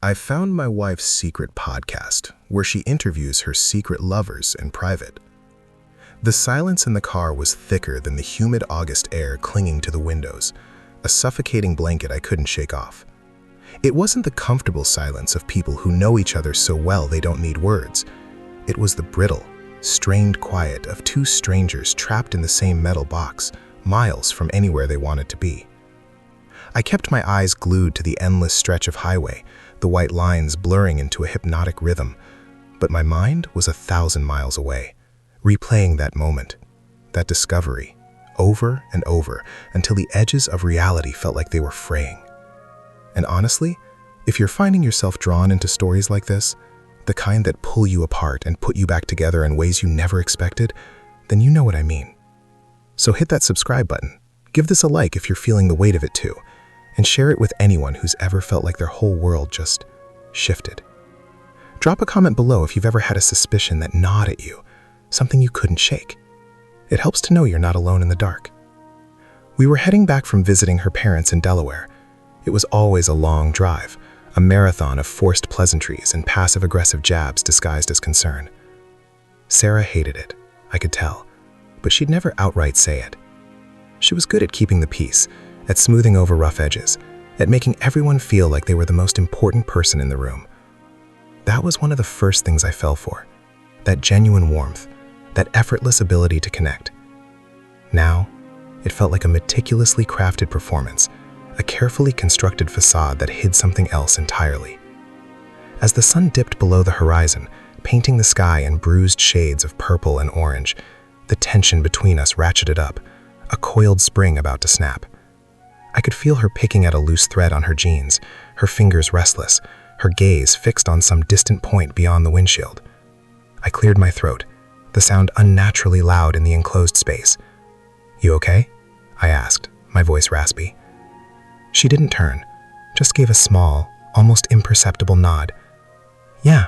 I found my wife's secret podcast, where she interviews her secret lovers in private. The silence in the car was thicker than the humid August air clinging to the windows, a suffocating blanket I couldn't shake off. It wasn't the comfortable silence of people who know each other so well they don't need words. It was the brittle, strained quiet of two strangers trapped in the same metal box, miles from anywhere they wanted to be. I kept my eyes glued to the endless stretch of highway, the white lines blurring into a hypnotic rhythm, but my mind was 1,000 miles away, replaying that moment, that discovery, over and over until the edges of reality felt like they were fraying. And honestly, if you're finding yourself drawn into stories like this, the kind that pull you apart and put you back together in ways you never expected, then you know what I mean. So hit that subscribe button, give this a like if you're feeling the weight of it too, and share it with anyone who's ever felt like their whole world just shifted. Drop a comment below if you've ever had a suspicion that gnawed at you, something you couldn't shake. It helps to know you're not alone in the dark. We were heading back from visiting her parents in Delaware. It was always a long drive, a marathon of forced pleasantries and passive-aggressive jabs disguised as concern. Sarah hated it, I could tell, but she'd never outright say it. She was good at keeping the peace, at smoothing over rough edges, at making everyone feel like they were the most important person in the room. That was one of the first things I fell for, that genuine warmth, that effortless ability to connect. Now, it felt like a meticulously crafted performance, a carefully constructed facade that hid something else entirely. As the sun dipped below the horizon, painting the sky in bruised shades of purple and orange, the tension between us ratcheted up, a coiled spring about to snap. I could feel her picking at a loose thread on her jeans, her fingers restless, her gaze fixed on some distant point beyond the windshield. I cleared my throat, the sound unnaturally loud in the enclosed space. "You okay?" I asked, my voice raspy. She didn't turn, just gave a small, almost imperceptible nod. "Yeah,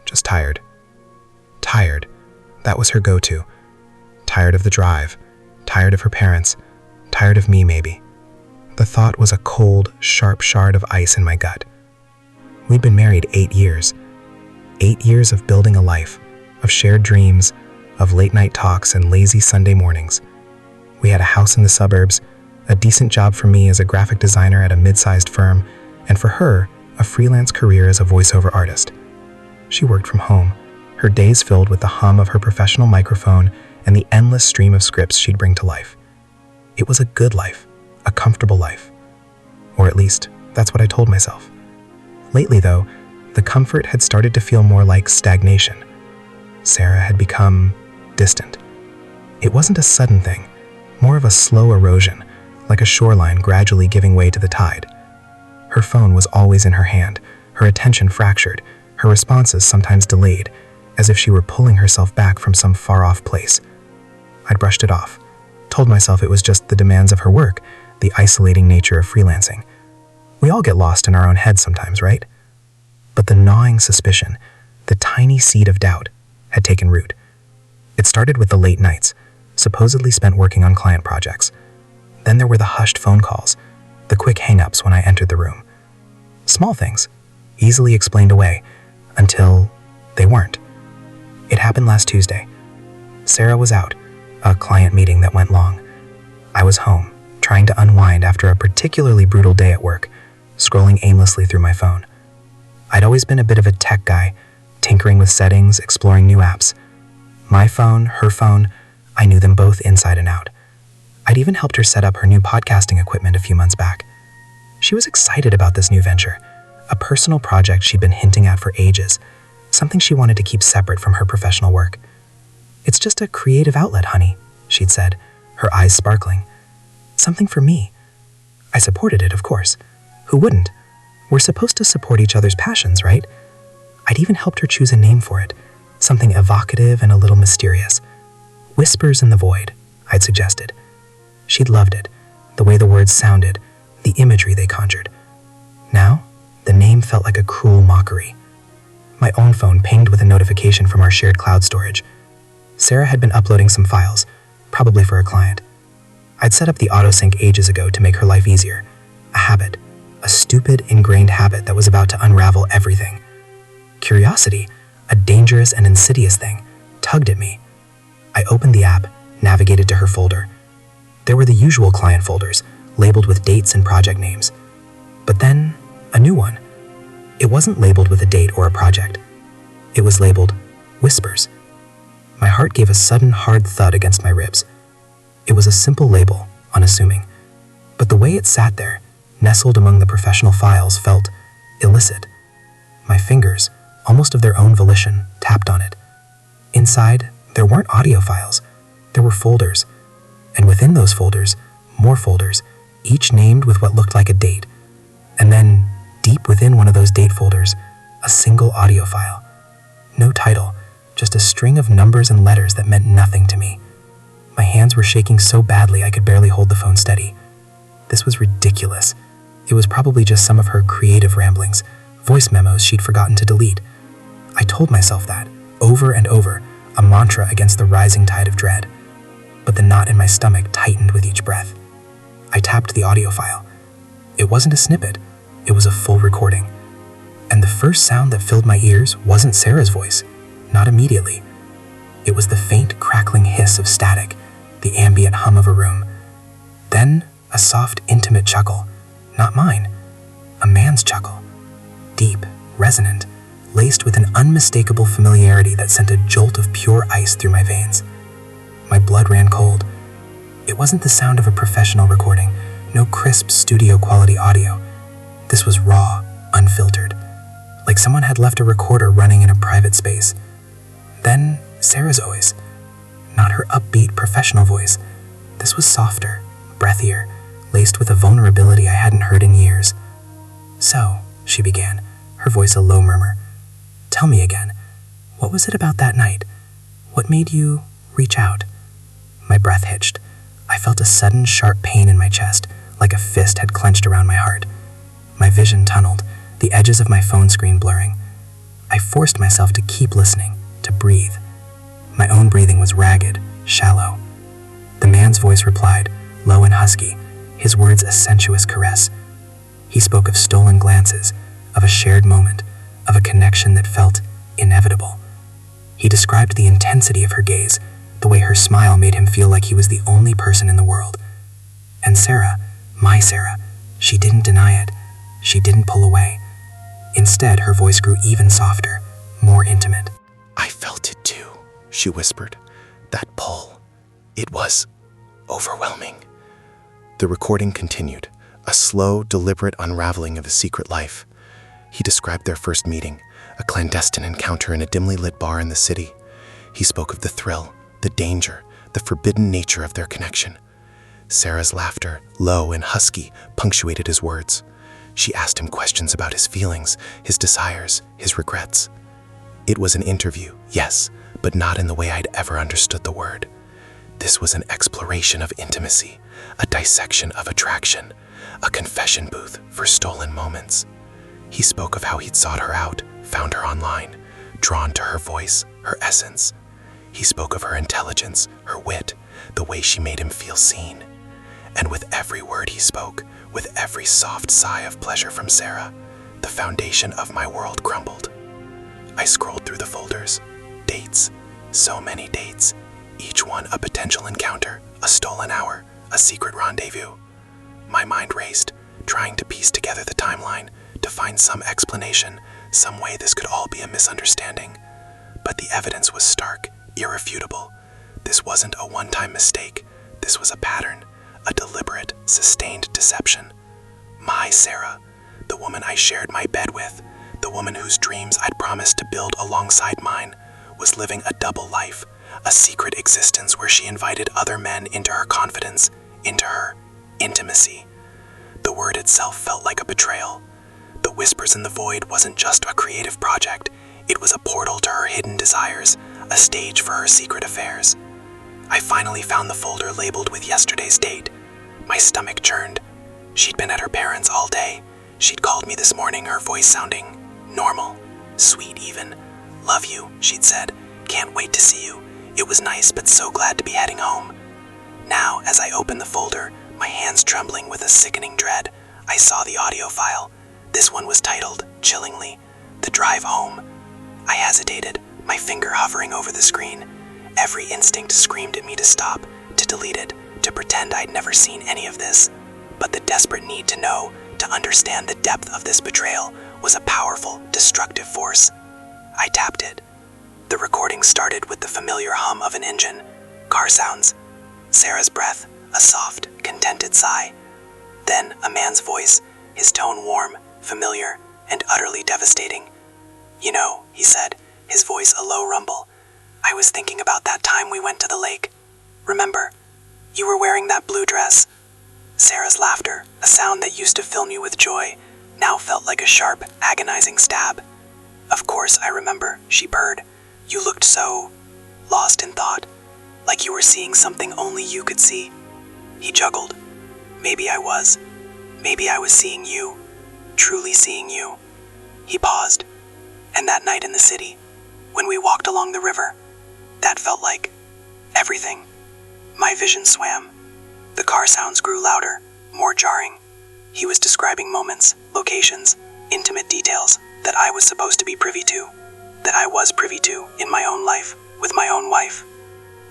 just tired." Tired. That was her go-to. Tired of the drive, tired of her parents, tired of me maybe. The thought was a cold, sharp shard of ice in my gut. We'd been married 8 years. 8 years of building a life, of shared dreams, of late-night talks and lazy Sunday mornings. We had a house in the suburbs, a decent job for me as a graphic designer at a mid-sized firm, and for her, a freelance career as a voiceover artist. She worked from home, her days filled with the hum of her professional microphone and the endless stream of scripts she'd bring to life. It was a good life, a comfortable life. Or at least, that's what I told myself. Lately, though, the comfort had started to feel more like stagnation. Sarah had become distant. It wasn't a sudden thing, more of a slow erosion, like a shoreline gradually giving way to the tide. Her phone was always in her hand, her attention fractured, her responses sometimes delayed, as if she were pulling herself back from some far-off place. I'd brushed it off, told myself it was just the demands of her work, the isolating nature of freelancing. We all get lost in our own heads sometimes, right? But the gnawing suspicion, the tiny seed of doubt, had taken root. It started with the late nights, supposedly spent working on client projects. Then there were the hushed phone calls, the quick hang-ups when I entered the room. Small things, easily explained away, until they weren't. It happened last Tuesday. Sarah was out, a client meeting that went long. I was home, trying to unwind after a particularly brutal day at work, scrolling aimlessly through my phone. I'd always been a bit of a tech guy, tinkering with settings, exploring new apps. My phone, her phone, I knew them both inside and out. I'd even helped her set up her new podcasting equipment a few months back. She was excited about this new venture, a personal project she'd been hinting at for ages, something she wanted to keep separate from her professional work. "It's just a creative outlet, honey," she'd said, her eyes sparkling. "Something for me." I supported it, of course. Who wouldn't? We're supposed to support each other's passions, right? I'd even helped her choose a name for it, something evocative and a little mysterious. "Whispers in the Void," I'd suggested. She'd loved it, the way the words sounded, the imagery they conjured. Now, the name felt like a cruel mockery. My own phone pinged with a notification from our shared cloud storage. Sarah had been uploading some files, probably for a client. I'd set up the autosync ages ago to make her life easier, a habit, a stupid, ingrained habit that was about to unravel everything. Curiosity, a dangerous and insidious thing, tugged at me. I opened the app, navigated to her folder. There were the usual client folders, labeled with dates and project names. But then, a new one. It wasn't labeled with a date or a project. It was labeled Whispers. My heart gave a sudden hard thud against my ribs. It was a simple label, unassuming. But the way it sat there, nestled among the professional files, felt illicit. My fingers, almost of their own volition, tapped on it. Inside, there weren't audio files. There were folders. And within those folders, more folders, each named with what looked like a date. And then, deep within one of those date folders, a single audio file. No title, just a string of numbers and letters that meant nothing to me. My hands were shaking so badly I could barely hold the phone steady. This was ridiculous. It was probably just some of her creative ramblings, voice memos she'd forgotten to delete. I told myself that, over and over, a mantra against the rising tide of dread. But the knot in my stomach tightened with each breath. I tapped the audio file. It wasn't a snippet, it was a full recording. And the first sound that filled my ears wasn't Sarah's voice, not immediately. It was the faint crackling hiss of static, the ambient hum of a room. Then, a soft, intimate chuckle, not mine, a man's chuckle. Deep, resonant, laced with an unmistakable familiarity that sent a jolt of pure ice through my veins. My blood ran cold. It wasn't the sound of a professional recording, no crisp studio-quality audio. This was raw, unfiltered, like someone had left a recorder running in a private space. Then, Sarah's voice. Not her upbeat, professional voice. This was softer, breathier, laced with a vulnerability I hadn't heard in years. "So," she began, her voice a low murmur. "Tell me again, what was it about that night? What made you reach out?" My breath hitched. I felt a sudden, sharp pain in my chest, like a fist had clenched around my heart. My vision tunneled, the edges of my phone screen blurring. I forced myself to keep listening, to breathe. My own breathing was ragged, shallow. The man's voice replied, low and husky, his words a sensuous caress. He spoke of stolen glances, of a shared moment, of a connection that felt inevitable. He described the intensity of her gaze, the way her smile made him feel like he was the only person in the world. And Sarah, my Sarah, she didn't deny it. She didn't pull away. Instead, her voice grew even softer, more intimate. "I felt it too," she whispered. "That pull. It was overwhelming." The recording continued, a slow, deliberate unraveling of his secret life. He described their first meeting, a clandestine encounter in a dimly lit bar in the city. He spoke of the thrill, the danger, the forbidden nature of their connection. Sarah's laughter, low and husky, punctuated his words. She asked him questions about his feelings, his desires, his regrets. It was an interview, yes, but not in the way I'd ever understood the word. This was an exploration of intimacy, a dissection of attraction, a confession booth for stolen moments. He spoke of how he'd sought her out, found her online, drawn to her voice, her essence. He spoke of her intelligence, her wit, the way she made him feel seen. And with every word he spoke, with every soft sigh of pleasure from Sarah, the foundation of my world crumbled. I scrolled through the folders. Dates. So many dates. Each one a potential encounter, a stolen hour, a secret rendezvous. My mind raced, trying to piece together the timeline, to find some explanation, some way this could all be a misunderstanding. But the evidence was stark, irrefutable. This wasn't a one-time mistake. This was a pattern, a deliberate, sustained deception. My Sarah, the woman I shared my bed with, the woman whose dreams I'd promised to build alongside mine, was living a double life, a secret existence where she invited other men into her confidence, into her intimacy. The word itself felt like a betrayal. The whispers in the void wasn't just a creative project, it was a portal to her hidden desires, a stage for her secret affairs. I finally found the folder labeled with yesterday's date. My stomach churned. She'd been at her parents' all day. She'd called me this morning, her voice sounding normal, sweet even. "Love you," she'd said. "Can't wait to see you. It was nice, but so glad to be heading home." Now, as I opened the folder, my hands trembling with a sickening dread, I saw the audio file. This one was titled, chillingly, The Drive Home. I hesitated, my finger hovering over the screen. Every instinct screamed at me to stop, to delete it, to pretend I'd never seen any of this. But the desperate need to know, to understand the depth of this betrayal, was a powerful, destructive force. I tapped it. The recording started with the familiar hum of an engine, car sounds, Sarah's breath, a soft, contented sigh. Then a man's voice, his tone warm, familiar, and utterly devastating. "You know," he said, his voice a low rumble, "I was thinking about that time we went to the lake. Remember, you were wearing that blue dress." Sarah's laughter, a sound that used to fill me with joy, now felt like a sharp, agonizing stab. "Of course I remember," she purred. "You looked so lost in thought, like you were seeing something only you could see." He juggled. "Maybe I was. Maybe I was seeing you, truly seeing you." He paused. "And that night in the city, when we walked along the river, that felt like everything." My vision swam. The car sounds grew louder, more jarring. He was describing moments, locations, intimate details that I was supposed to be privy to, that I was privy to in my own life, with my own wife.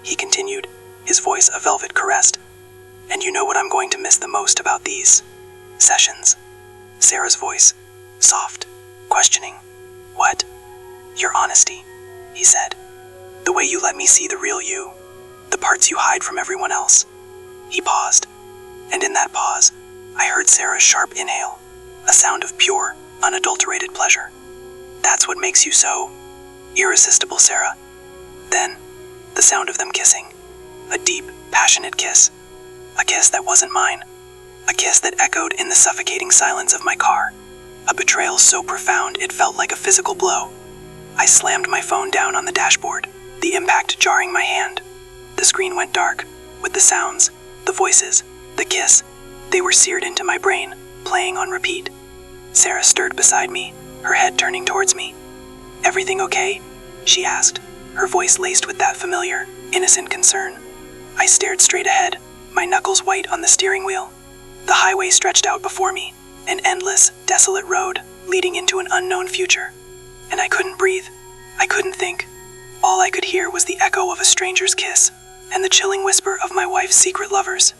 He continued, his voice a velvet caress. "And you know what I'm going to miss the most about these sessions?" Sarah's voice, soft, questioning. "What?" "Your honesty," he said. "The way you let me see the real you, the parts you hide from everyone else." He paused, and in that pause, I heard Sarah's sharp inhale, a sound of pure, unadulterated pleasure. "That's what makes you so irresistible, Sarah." Then, the sound of them kissing, a deep, passionate kiss. A kiss that wasn't mine. A kiss that echoed in the suffocating silence of my car. A betrayal so profound it felt like a physical blow. I slammed my phone down on the dashboard, the impact jarring my hand. The screen went dark, with the sounds, the voices, the kiss. They were seared into my brain, playing on repeat. Sarah stirred beside me, her head turning towards me. "Everything okay?" she asked, her voice laced with that familiar, innocent concern. I stared straight ahead, my knuckles white on the steering wheel. The highway stretched out before me, an endless, desolate road leading into an unknown future. And I couldn't breathe. I couldn't think. All I could hear was the echo of a stranger's kiss and the chilling whisper of my wife's secret lovers.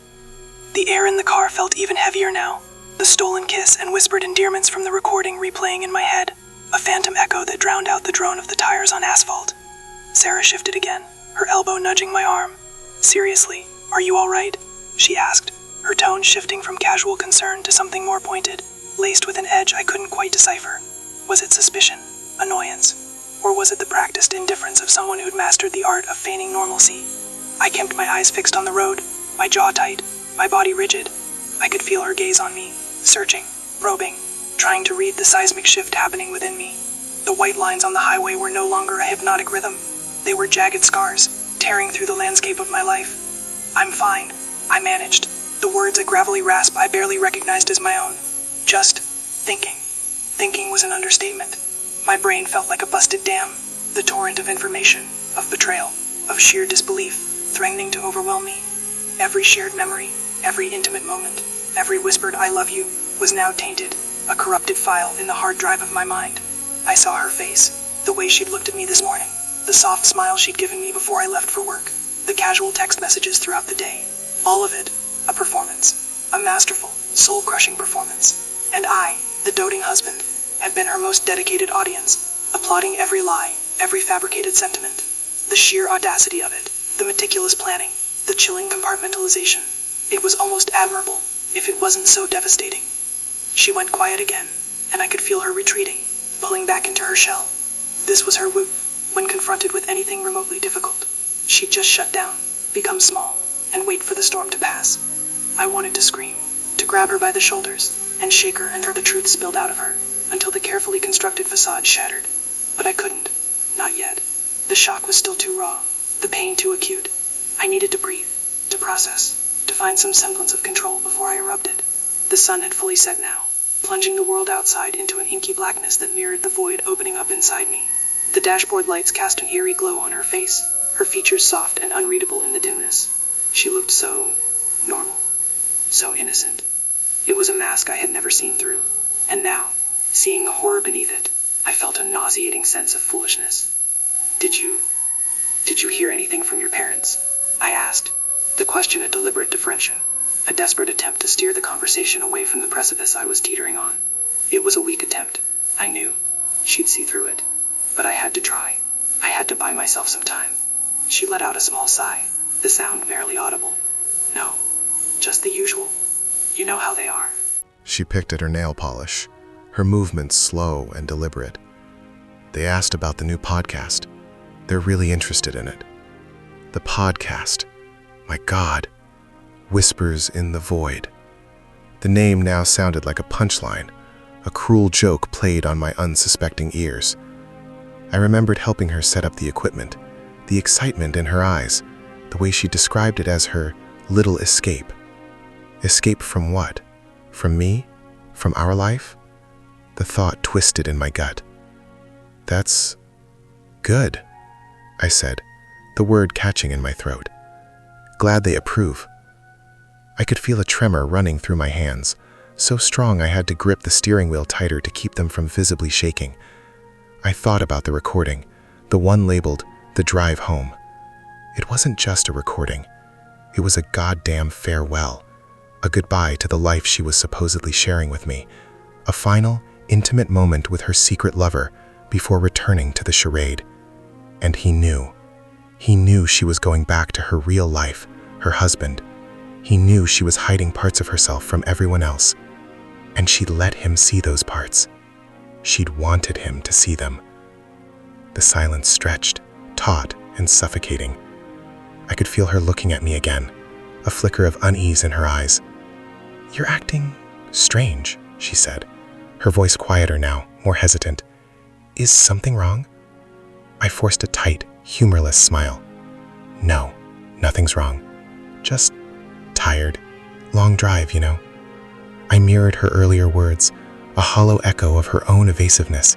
The air in the car felt even heavier now, the stolen kiss and whispered endearments from the recording replaying in my head, a phantom echo that drowned out the drone of the tires on asphalt. Sarah shifted again, her elbow nudging my arm. "Seriously, are you all right?" she asked, her tone shifting from casual concern to something more pointed, laced with an edge I couldn't quite decipher. Was it suspicion, annoyance, or was it the practiced indifference of someone who'd mastered the art of feigning normalcy? I kept my eyes fixed on the road, my jaw tight, my body rigid. I could feel her gaze on me, searching, probing, trying to read the seismic shift happening within me. The white lines on the highway were no longer a hypnotic rhythm. They were jagged scars, tearing through the landscape of my life. "I'm fine," I managed, the words a gravelly rasp I barely recognized as my own. "Just thinking." Thinking was an understatement. My brain felt like a busted dam, the torrent of information, of betrayal, of sheer disbelief, threatening to overwhelm me. Every shared memory, every intimate moment, every whispered "I love you" was now tainted, a corrupted file in the hard drive of my mind. I saw her face, the way she'd looked at me this morning, the soft smile she'd given me before I left for work, the casual text messages throughout the day. All of it, a performance, a masterful, soul-crushing performance. And I, the doting husband, had been her most dedicated audience, applauding every lie, every fabricated sentiment. The sheer audacity of it, the meticulous planning, the chilling compartmentalization. It was almost admirable, if it wasn't so devastating. She went quiet again, and I could feel her retreating, pulling back into her shell. This was her whoop, when confronted with anything remotely difficult. She'd just shut down, become small, and wait for the storm to pass. I wanted to scream, to grab her by the shoulders, and shake her and hear the truth spilled out of her, until the carefully constructed facade shattered. But I couldn't. Not yet. The shock was still too raw, the pain too acute. I needed to breathe, to process, to find some semblance of control before I erupted. The sun had fully set now, plunging the world outside into an inky blackness that mirrored the void opening up inside me. The dashboard lights cast an eerie glow on her face, her features soft and unreadable in the dimness. She looked so normal, so innocent. It was a mask I had never seen through, and now, seeing the horror beneath it, I felt a nauseating sense of foolishness. Did you hear anything from your parents? I asked, the question a deliberate defension, a desperate attempt to steer the conversation away from the precipice I was teetering on. It was a weak attempt. I knew she'd see through it, but I had to try. I had to buy myself some time. She let out a small sigh, the sound barely audible. No, just the usual. You know how they are. She picked at her nail polish, her movements slow and deliberate. They asked about the new podcast. They're really interested in it. The podcast. My God. Whispers in the Void. The name now sounded like a punchline, a cruel joke played on my unsuspecting ears. I remembered helping her set up the equipment, the excitement in her eyes, the way she described it as her little escape. Escape from what? From me? From our life? The thought twisted in my gut. That's good, I said, the word catching in my throat. Glad they approve. I could feel a tremor running through my hands, so strong I had to grip the steering wheel tighter to keep them from visibly shaking. I thought about the recording, the one labeled The Drive Home. It wasn't just a recording. It was a goddamn farewell, a goodbye to the life she was supposedly sharing with me, a final, intimate moment with her secret lover before returning to the charade. And he knew. He knew she was going back to her real life, her husband. He knew she was hiding parts of herself from everyone else, and she'd let him see those parts. She'd wanted him to see them. The silence stretched, taut and suffocating. I could feel her looking at me again, a flicker of unease in her eyes. "You're acting strange," she said, her voice quieter now, more hesitant. "Is something wrong?" I forced a tight, humorless smile. "No, nothing's wrong. Just tired. Long drive, you know." I mirrored her earlier words, a hollow echo of her own evasiveness.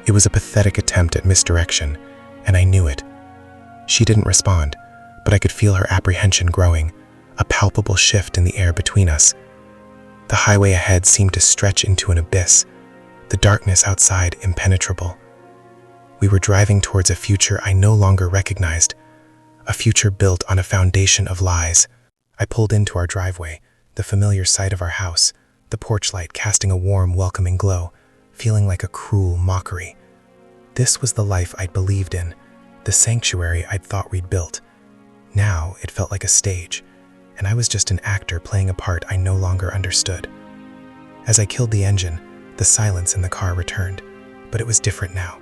It was a pathetic attempt at misdirection, and I knew it. She didn't respond, but I could feel her apprehension growing, a palpable shift in the air between us. The highway ahead seemed to stretch into an abyss, the darkness outside impenetrable. We were driving towards a future I no longer recognized, a future built on a foundation of lies. I pulled into our driveway, the familiar sight of our house, the porch light casting a warm, welcoming glow, feeling like a cruel mockery. This was the life I'd believed in, the sanctuary I'd thought we'd built. Now it felt like a stage, and I was just an actor playing a part I no longer understood. As I killed the engine, the silence in the car returned, but it was different now.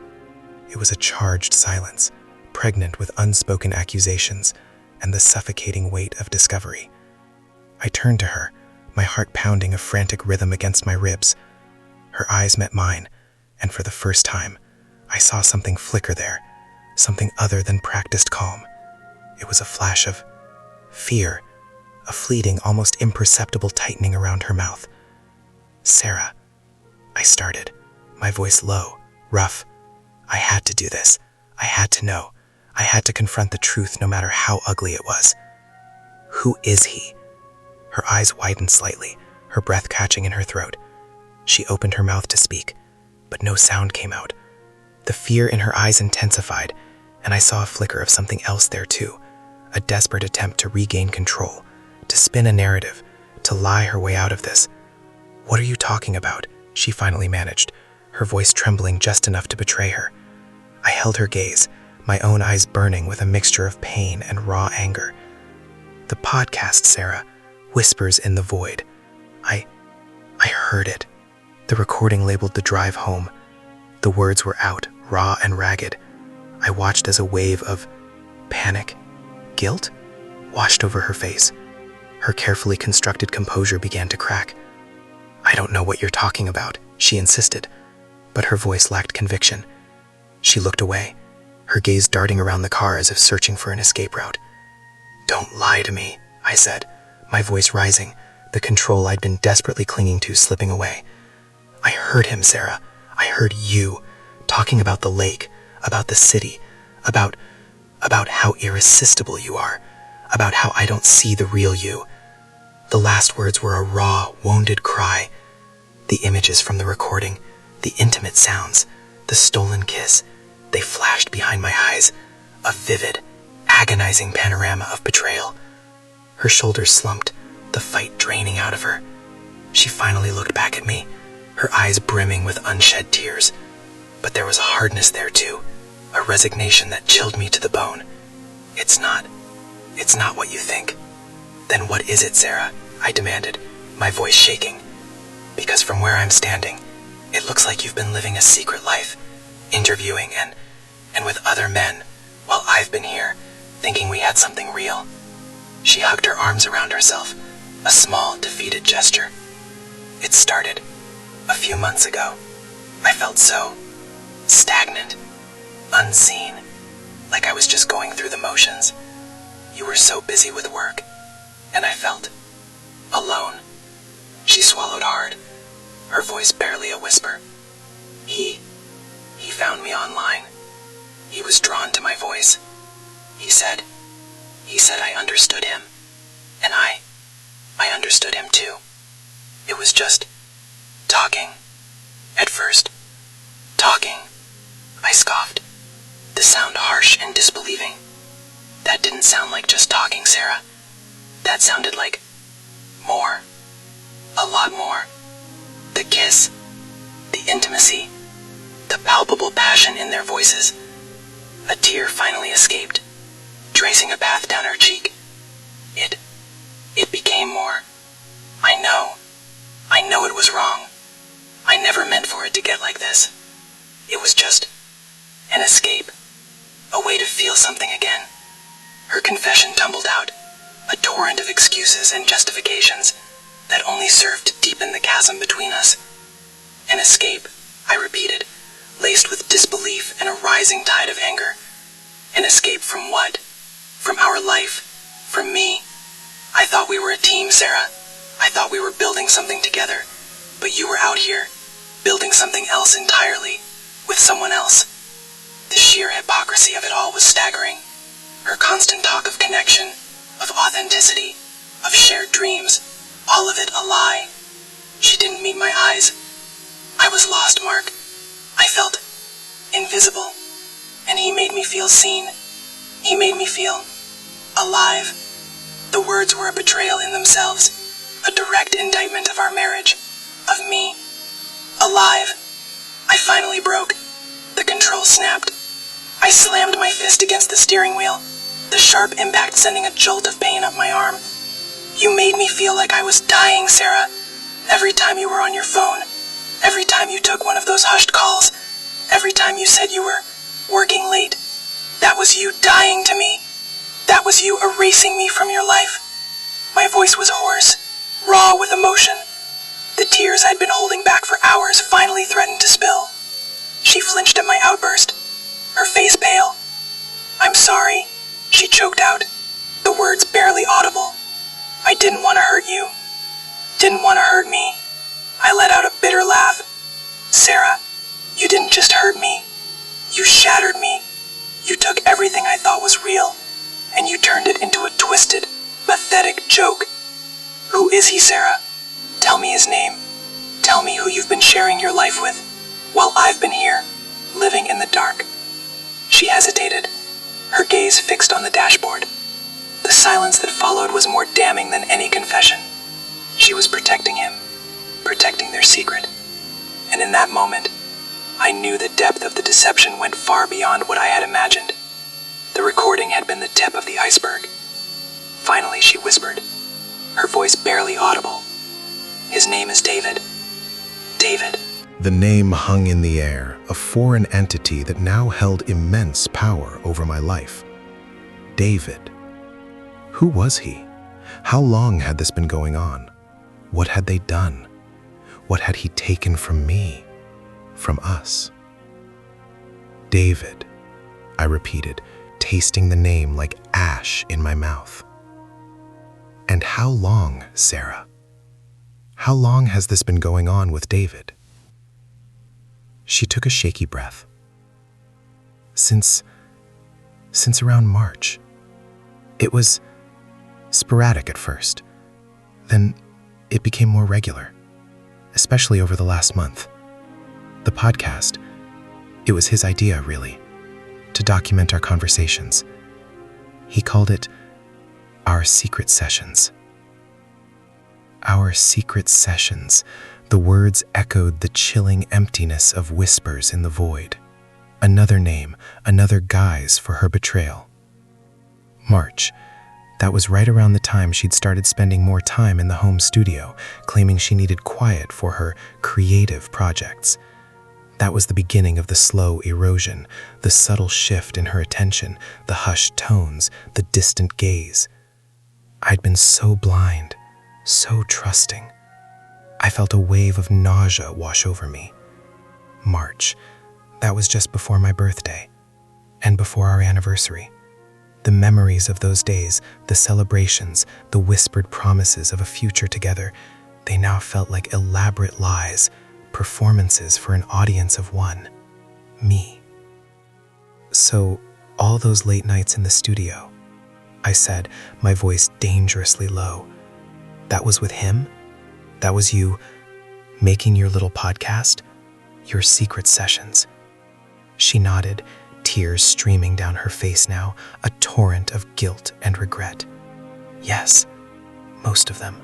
It was a charged silence, pregnant with unspoken accusations and the suffocating weight of discovery. I turned to her, my heart pounding a frantic rhythm against my ribs. Her eyes met mine, and for the first time, I saw something flicker there, something other than practiced calm. It was a flash of fear, a fleeting, almost imperceptible tightening around her mouth. "Sarah," I started, my voice low, rough. I had to do this. I had to know. I had to confront the truth no matter how ugly it was. "Who is he?" Her eyes widened slightly, her breath catching in her throat. She opened her mouth to speak, but no sound came out. The fear in her eyes intensified, and I saw a flicker of something else there too, a desperate attempt to regain control, to spin a narrative, to lie her way out of this. "What are you talking about?" she finally managed, her voice trembling just enough to betray her. I held her gaze, my own eyes burning with a mixture of pain and raw anger. "The podcast, Sarah, Whispers in the Void. I heard it. The recording labeled The Drive Home. The words were out, raw and ragged. I watched as a wave of panic, guilt, washed over her face. Her carefully constructed composure began to crack. "I don't know what you're talking about," she insisted, but her voice lacked conviction. She looked away, her gaze darting around the car as if searching for an escape route. "Don't lie to me," I said, my voice rising, the control I'd been desperately clinging to slipping away. "I heard him, Sarah. I heard you, talking about the lake, about the city, about how irresistible you are, about how I don't see the real you. The last words were a raw, wounded cry. The images from the recording, the intimate sounds, the stolen kiss, they flashed behind my eyes, a vivid, agonizing panorama of betrayal. Her shoulders slumped, the fight draining out of her. She finally looked back at me, her eyes brimming with unshed tears. But there was a hardness there too, a resignation that chilled me to the bone. It's not what you think. Then what is it, Sarah? I demanded, my voice shaking. Because from where I'm standing, it looks like you've been living a secret life, interviewing and with other men, while I've been here, thinking we had something real. She hugged her arms around herself, a small, defeated gesture. It started a few months ago. I felt so stagnant, unseen, like I was just going through the motions. You were so busy with work, and I felt alone. She swallowed hard, her voice barely a whisper. He found me online. He was drawn to my voice. He said I understood him, and I understood him too. It was just talking. At first, talking. I scoffed, the sound harsh and disbelieving. That didn't sound like just talking, Sarah. That sounded like more. A lot more. The kiss, the intimacy, the palpable passion in their voices. A tear finally escaped, tracing a path down her cheek. It became more. I know it was wrong. I never meant for it to get like this. It was just an escape, a way to feel something again. Her confession tumbled out, a torrent of excuses and justifications that only served to deepen the chasm between us. An escape, I repeated, laced with disbelief and a rising tide of anger. An escape from what? From our life? From me? I thought we were a team, Sarah. I thought we were building something together. But you were out here, building something else entirely, with someone else. The sheer hypocrisy of it all was staggering. Her constant talk of connection, of authenticity, of shared dreams, all of it a lie. She didn't meet my eyes. I was lost, Mark. I felt invisible, and he made me feel seen. He made me feel alive. The words were a betrayal in themselves, a direct indictment of our marriage, of me. Alive. I finally broke. The control snapped. I slammed my fist against the steering wheel, the sharp impact sending a jolt of pain up my arm. You made me feel like I was dying, Sarah. Every time you were on your phone, every time you took one of those hushed calls, every time you said you were working late, that was you dying to me. That was you erasing me from your life. My voice was hoarse, raw with emotion. The tears I'd been holding back for hours finally threatened to spill. She flinched at my outburst, her face pale. I'm sorry, she choked out, the words barely audible. I didn't want to hurt you. Didn't want to hurt me. I let out a bitter laugh. Sarah, you didn't just hurt me. You shattered me. You took everything I thought was real, and you turned it into a twisted, pathetic joke. Who is he, Sarah? Tell me his name. Tell me who you've been sharing your life with, while I've been here, living in the dark. She hesitated, her gaze fixed on the dashboard. The silence that followed was more damning than any confession. She was protecting him, protecting their secret. And in that moment, I knew the depth of the deception went far beyond what I had imagined. The recording had been the tip of the iceberg. Finally, she whispered, her voice barely audible. His name is David. David. The name hung in the air, a foreign entity that now held immense power over my life. David. Who was he? How long had this been going on? What had they done? What had he taken from me? From us? David, I repeated, tasting the name like ash in my mouth. And how long, Sarah? How long has this been going on with David? She took a shaky breath. Since around March. It was sporadic at first. Then it became more regular, especially over the last month. The podcast, it was his idea, really, to document our conversations. He called it Our Secret Sessions. Our Secret Sessions. The words echoed the chilling emptiness of whispers in the void. Another name, another guise for her betrayal. March. That was right around the time she'd started spending more time in the home studio, claiming she needed quiet for her creative projects. That was the beginning of the slow erosion, the subtle shift in her attention, the hushed tones, the distant gaze. I'd been so blind, so trusting. I felt a wave of nausea wash over me. March. That was just before my birthday, and before our anniversary. The memories of those days, the celebrations, the whispered promises of a future together, they now felt like elaborate lies, performances for an audience of one, me. So, all those late nights in the studio, I said, my voice dangerously low, that was with him? That was you making your little podcast? Your secret sessions? She nodded, tears streaming down her face now, a torrent of guilt and regret. Yes, most of them.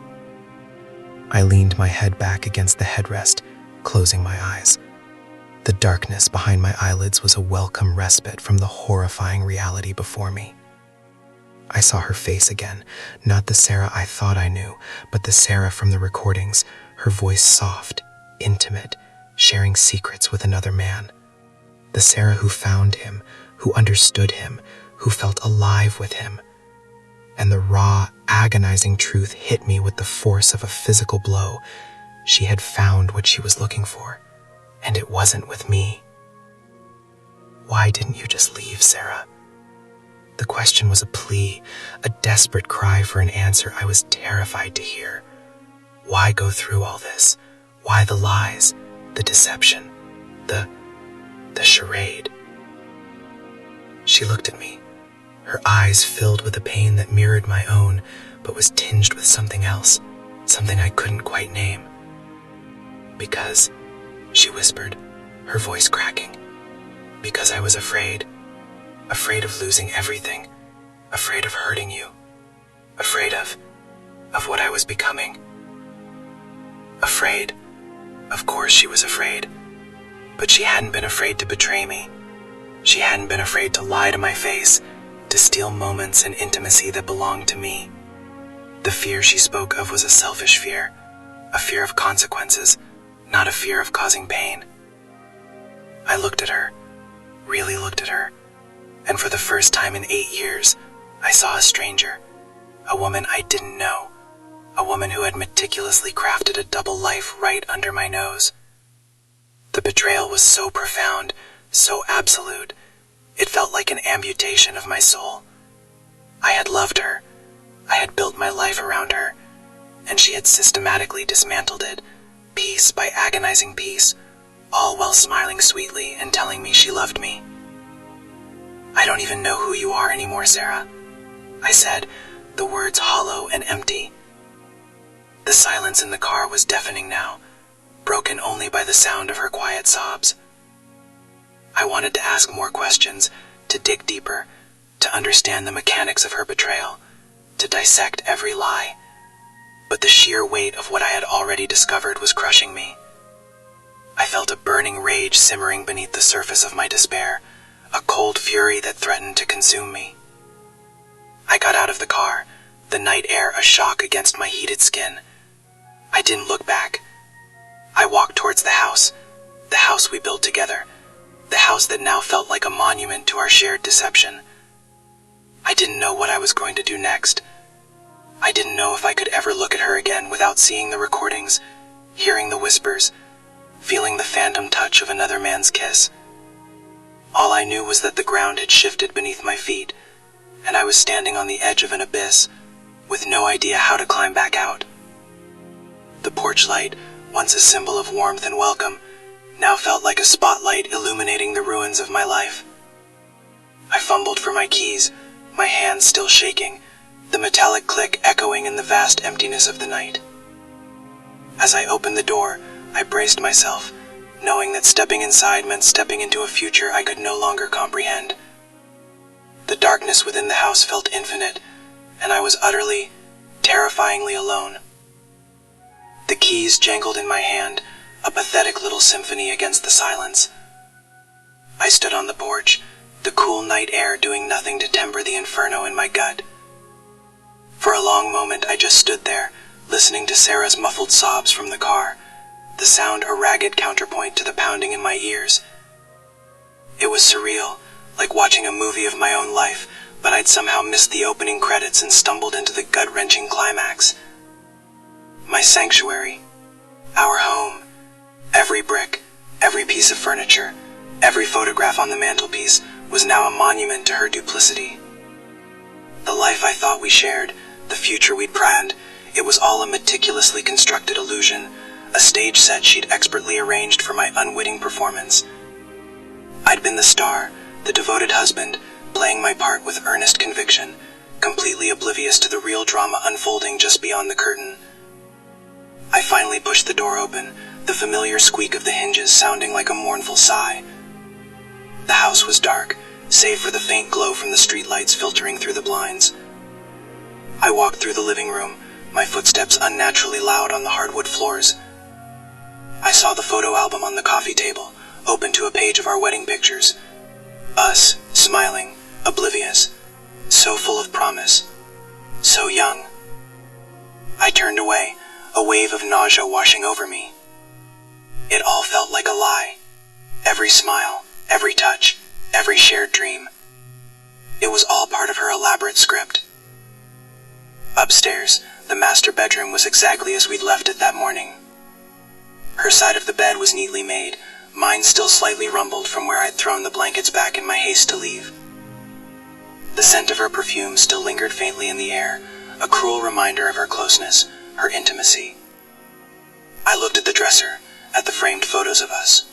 I leaned my head back against the headrest, closing my eyes. The darkness behind my eyelids was a welcome respite from the horrifying reality before me. I saw her face again, not the Sarah I thought I knew, but the Sarah from the recordings, her voice soft, intimate, sharing secrets with another man. The Sarah who found him, who understood him, who felt alive with him. And the raw, agonizing truth hit me with the force of a physical blow. She had found what she was looking for, and it wasn't with me. Why didn't you just leave, Sarah? The question was a plea, a desperate cry for an answer I was terrified to hear. Why go through all this? Why the lies, the deception, the charade? She looked at me, her eyes filled with a pain that mirrored my own, but was tinged with something else, something I couldn't quite name. Because, she whispered, her voice cracking, because I was afraid of losing everything, afraid of hurting you, afraid of what I was becoming. Afraid. Of course she was afraid. But she hadn't been afraid to betray me. She hadn't been afraid to lie to my face, to steal moments and intimacy that belonged to me. The fear she spoke of was a selfish fear, a fear of consequences, not a fear of causing pain. I looked at her, really looked at her, and for the first time in 8 years, I saw a stranger, a woman I didn't know, a woman who had meticulously crafted a double life right under my nose. The betrayal was so profound, so absolute, it felt like an amputation of my soul. I had loved her, I had built my life around her, and she had systematically dismantled it, piece by agonizing piece, all while smiling sweetly and telling me she loved me. I don't even know who you are anymore, Sarah, I said, the words hollow and empty. The silence in the car was deafening now, broken only by the sound of her quiet sobs. I wanted to ask more questions, to dig deeper, to understand the mechanics of her betrayal, to dissect every lie. But the sheer weight of what I had already discovered was crushing me. I felt a burning rage simmering beneath the surface of my despair, a cold fury that threatened to consume me. I got out of the car, the night air a shock against my heated skin. I didn't look back. I walked towards the house we built together, the house that now felt like a monument to our shared deception. I didn't know what I was going to do next. I didn't know if I could ever look at her again without seeing the recordings, hearing the whispers, feeling the phantom touch of another man's kiss. All I knew was that the ground had shifted beneath my feet, and I was standing on the edge of an abyss, with no idea how to climb back out. The porch light, once a symbol of warmth and welcome, now felt like a spotlight illuminating the ruins of my life. I fumbled for my keys, my hands still shaking, the metallic click echoing in the vast emptiness of the night. As I opened the door, I braced myself, knowing that stepping inside meant stepping into a future I could no longer comprehend. The darkness within the house felt infinite, and I was utterly, terrifyingly alone. The keys jangled in my hand, a pathetic little symphony against the silence. I stood on the porch, the cool night air doing nothing to temper the inferno in my gut. For a long moment I just stood there, listening to Sarah's muffled sobs from the car, the sound a ragged counterpoint to the pounding in my ears. It was surreal, like watching a movie of my own life, but I'd somehow missed the opening credits and stumbled into the gut-wrenching climax. My sanctuary, our home, every brick, every piece of furniture, every photograph on the mantelpiece was now a monument to her duplicity. The life I thought we shared, the future we'd planned, it was all a meticulously constructed illusion, a stage set she'd expertly arranged for my unwitting performance. I'd been the star, the devoted husband, playing my part with earnest conviction, completely oblivious to the real drama unfolding just beyond the curtain. I finally pushed the door open, the familiar squeak of the hinges sounding like a mournful sigh. The house was dark, save for the faint glow from the streetlights filtering through the blinds. I walked through the living room, my footsteps unnaturally loud on the hardwood floors. I saw the photo album on the coffee table, open to a page of our wedding pictures. Us, smiling, oblivious, so full of promise, so young. I turned away, a wave of nausea washing over me. It all felt like a lie. Every smile, every touch, every shared dream. It was all part of her elaborate script. Upstairs, the master bedroom was exactly as we'd left it that morning. Her side of the bed was neatly made, mine still slightly rumbled from where I'd thrown the blankets back in my haste to leave. The scent of her perfume still lingered faintly in the air, a cruel reminder of her closeness, her intimacy. I looked at the dresser, at the framed photos of us.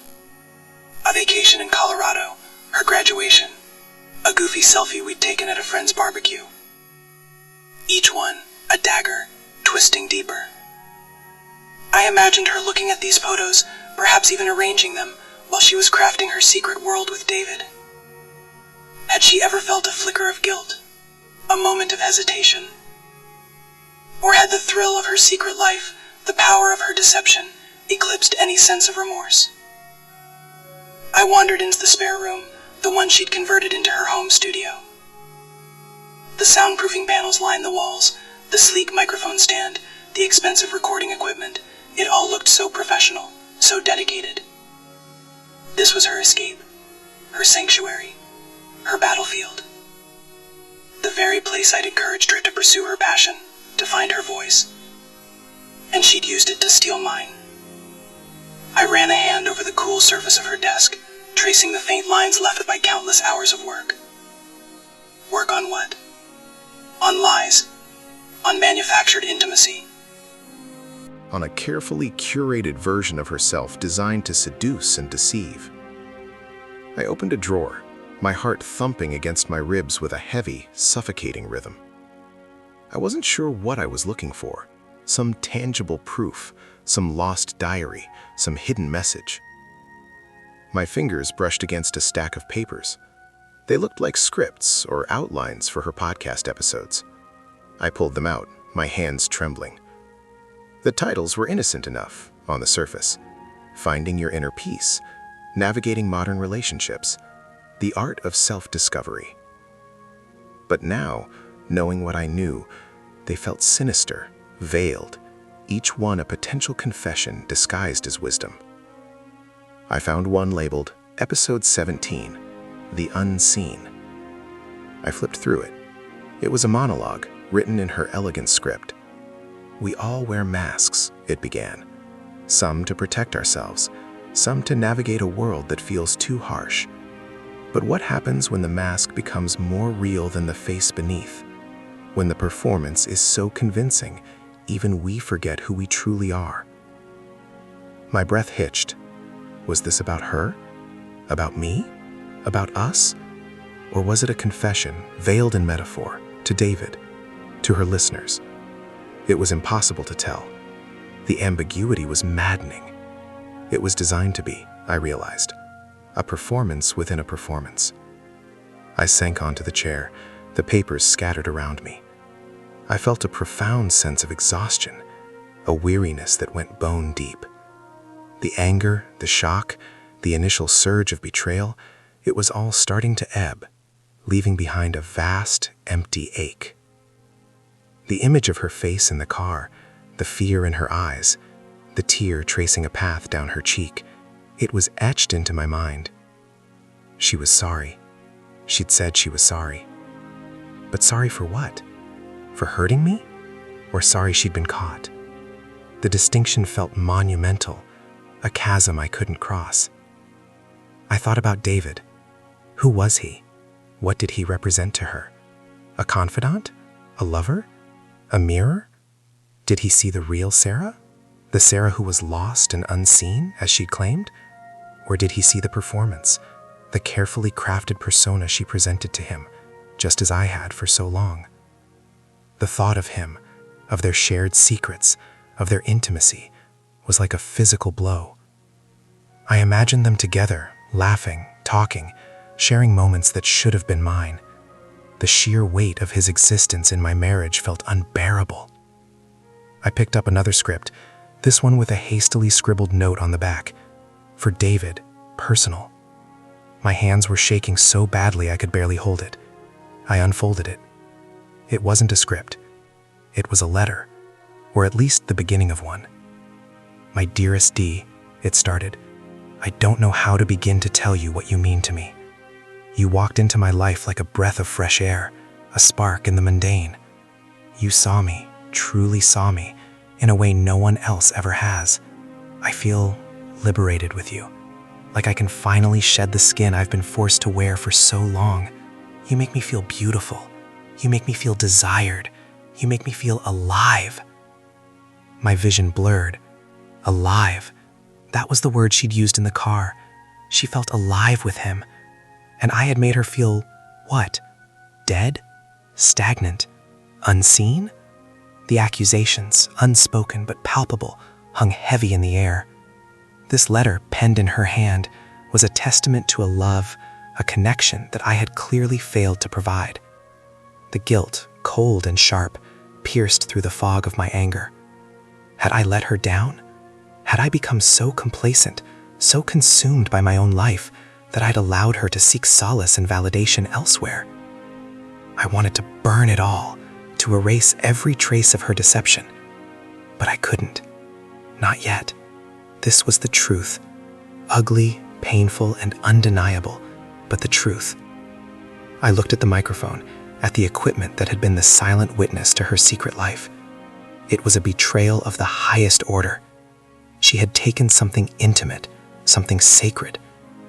A vacation in Colorado, her graduation, a goofy selfie we'd taken at a friend's barbecue. Each one, a dagger, twisting deeper. I imagined her looking at these photos, perhaps even arranging them, while she was crafting her secret world with David. Had she ever felt a flicker of guilt, a moment of hesitation? Or had the thrill of her secret life, the power of her deception, eclipsed any sense of remorse? I wandered into the spare room, the one she'd converted into her home studio. The soundproofing panels lined the walls, the sleek microphone stand, the expensive recording equipment. It all looked so professional, so dedicated. This was her escape, her sanctuary, her battlefield. The very place I'd encouraged her to pursue her passion, to find her voice. And she'd used it to steal mine. I ran a hand over the cool surface of her desk, tracing the faint lines left by countless hours of work. Work on what? On lies. On manufactured intimacy. On a carefully curated version of herself designed to seduce and deceive. I opened a drawer, my heart thumping against my ribs with a heavy, suffocating rhythm. I wasn't sure what I was looking for. Some tangible proof, some lost diary, some hidden message. My fingers brushed against a stack of papers. They looked like scripts or outlines for her podcast episodes. I pulled them out, my hands trembling. The titles were innocent enough, on the surface. Finding Your Inner Peace, Navigating Modern Relationships, The Art of Self-Discovery. But now, knowing what I knew, they felt sinister, veiled, each one a potential confession disguised as wisdom. I found one labeled Episode 17, The Unseen. I flipped through it. It was a monologue, written in her elegant script. We all wear masks, it began. Some to protect ourselves, some to navigate a world that feels too harsh. But what happens when the mask becomes more real than the face beneath? When the performance is so convincing, even we forget who we truly are. My breath hitched. Was this about her? About me? About us? Or was it a confession, veiled in metaphor, to David? to her listeners. It was impossible to tell. The ambiguity was maddening. It was designed to be, I realized, a performance within a performance. I sank onto the chair, the papers scattered around me. I felt a profound sense of exhaustion, a weariness that went bone deep. The anger, the shock, the initial surge of betrayal, it was all starting to ebb, leaving behind a vast, empty ache. The image of her face in the car, the fear in her eyes, the tear tracing a path down her cheek, it was etched into my mind. She was sorry. She'd said she was sorry. But sorry for what? For hurting me? Or sorry she'd been caught? The distinction felt monumental, a chasm I couldn't cross. I thought about David. Who was he? What did he represent to her? A confidant? A lover? A mirror? Did he see the real Sarah? The Sarah who was lost and unseen, as she'd claimed? Or did he see the performance, the carefully crafted persona she presented to him, just as I had for so long? The thought of him, of their shared secrets, of their intimacy, was like a physical blow. I imagined them together, laughing, talking, sharing moments that should have been mine. The sheer weight of his existence in my marriage felt unbearable. I picked up another script, this one with a hastily scribbled note on the back. For David, personal. My hands were shaking so badly I could barely hold it. I unfolded it. It wasn't a script. It was a letter, or at least the beginning of one. My dearest D, it started. I don't know how to begin to tell you what you mean to me. You walked into my life like a breath of fresh air, a spark in the mundane. You saw me, truly saw me, in a way no one else ever has. I feel liberated with you, like I can finally shed the skin I've been forced to wear for so long. You make me feel beautiful. You make me feel desired. You make me feel alive. My vision blurred. Alive. That was the word she'd used in the car. She felt alive with him. And I had made her feel, what? Dead? Stagnant? Unseen? The accusations, unspoken but palpable, hung heavy in the air. This letter, penned in her hand, was a testament to a love, a connection that I had clearly failed to provide. The guilt, cold and sharp, pierced through the fog of my anger. Had I let her down? Had I become so complacent, so consumed by my own life, that I'd allowed her to seek solace and validation elsewhere? I wanted to burn it all, to erase every trace of her deception. But I couldn't. Not yet. This was the truth. Ugly, painful, and undeniable, but the truth. I looked at the microphone, at the equipment that had been the silent witness to her secret life. It was a betrayal of the highest order. She had taken something intimate, something sacred,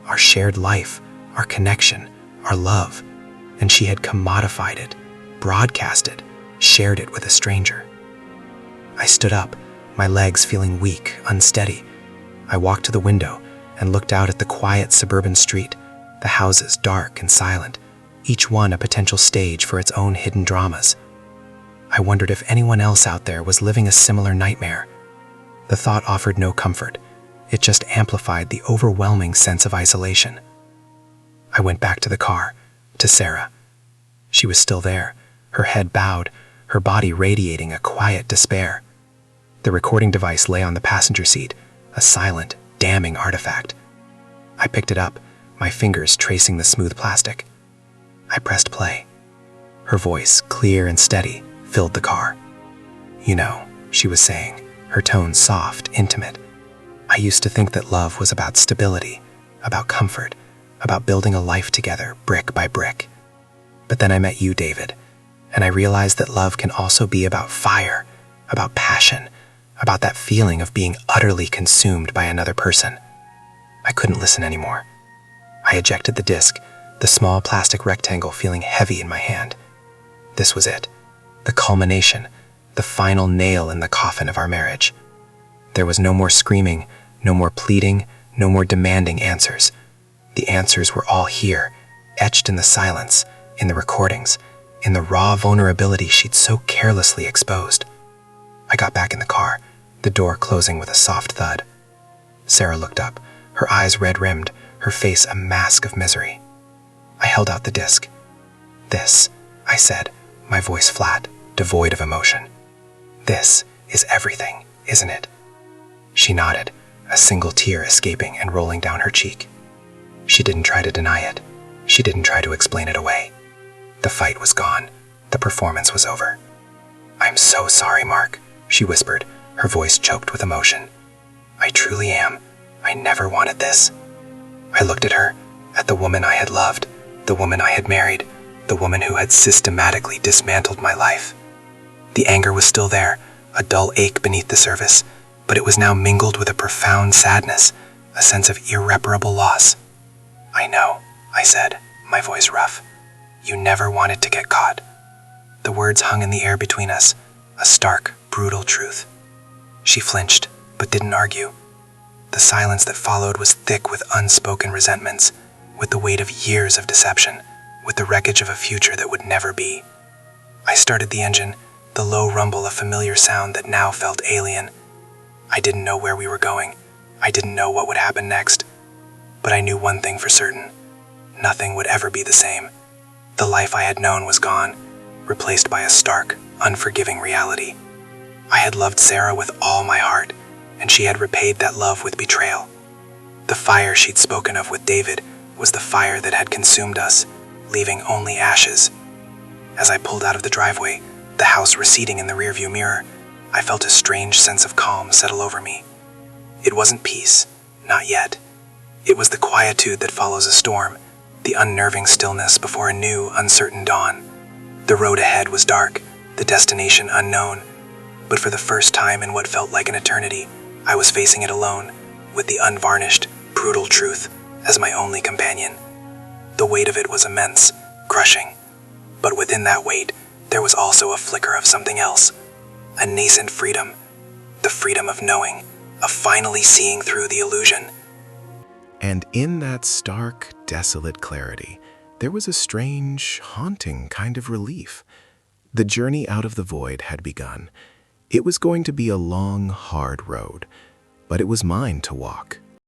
our shared life, our connection, our love, and she had commodified it, broadcasted, shared it with a stranger. I stood up, my legs feeling weak, unsteady. I walked to the window and looked out at the quiet suburban street, the houses dark and silent, each one a potential stage for its own hidden dramas. I wondered if anyone else out there was living a similar nightmare. The thought offered no comfort. It just amplified the overwhelming sense of isolation. I went back to the car, to Sarah. She was still there, her head bowed, her body radiating a quiet despair. The recording device lay on the passenger seat, a silent, damning artifact. I picked it up, my fingers tracing the smooth plastic. I pressed play. Her voice, clear and steady, filled the car. You know, she was saying, her tone soft, intimate. I used to think that love was about stability, about comfort, about building a life together, brick by brick. But then I met you, David, and I realized that love can also be about fire, about passion, about that feeling of being utterly consumed by another person. I couldn't listen anymore. I ejected the disc, the small plastic rectangle feeling heavy in my hand. This was it, the culmination, the final nail in the coffin of our marriage. There was no more screaming, no more pleading, no more demanding answers. The answers were all here, etched in the silence, in the recordings, in the raw vulnerability she'd so carelessly exposed. I got back in the car, the door closing with a soft thud. Sarah looked up, her eyes red-rimmed, her face a mask of misery. I held out the disc. "This," I said, my voice flat, devoid of emotion. "This is everything, isn't it?" She nodded, a single tear escaping and rolling down her cheek. She didn't try to deny it. She didn't try to explain it away. The fight was gone. The performance was over. "I'm so sorry, Mark," she whispered, her voice choked with emotion. "I truly am. I never wanted this." I looked at her, at the woman I had loved, the woman I had married, the woman who had systematically dismantled my life. The anger was still there, a dull ache beneath the surface, but it was now mingled with a profound sadness, a sense of irreparable loss. "I know," I said, my voice rough. "You never wanted to get caught." The words hung in the air between us, a stark, brutal truth. She flinched, but didn't argue. The silence that followed was thick with unspoken resentments, with the weight of years of deception, with the wreckage of a future that would never be. I started the engine, the low rumble of familiar sound that now felt alien. I didn't know where we were going. I didn't know what would happen next. But I knew one thing for certain. Nothing would ever be the same. The life I had known was gone, replaced by a stark, unforgiving reality. I had loved Sarah with all my heart, and she had repaid that love with betrayal. The fire she'd spoken of with David was the fire that had consumed us, leaving only ashes. As I pulled out of the driveway, the house receding in the rearview mirror, I felt a strange sense of calm settle over me. It wasn't peace, not yet. It was the quietude that follows a storm, the unnerving stillness before a new, uncertain dawn. The road ahead was dark, the destination unknown, but for the first time in what felt like an eternity, I was facing it alone, with the unvarnished, brutal truth as my only companion. The weight of it was immense, crushing, but within that weight, there was also a flicker of something else, a nascent freedom, the freedom of knowing, of finally seeing through the illusion. And in that stark, desolate clarity, there was a strange, haunting kind of relief. The journey out of the void had begun. It was going to be a long, hard road, but it was mine to walk.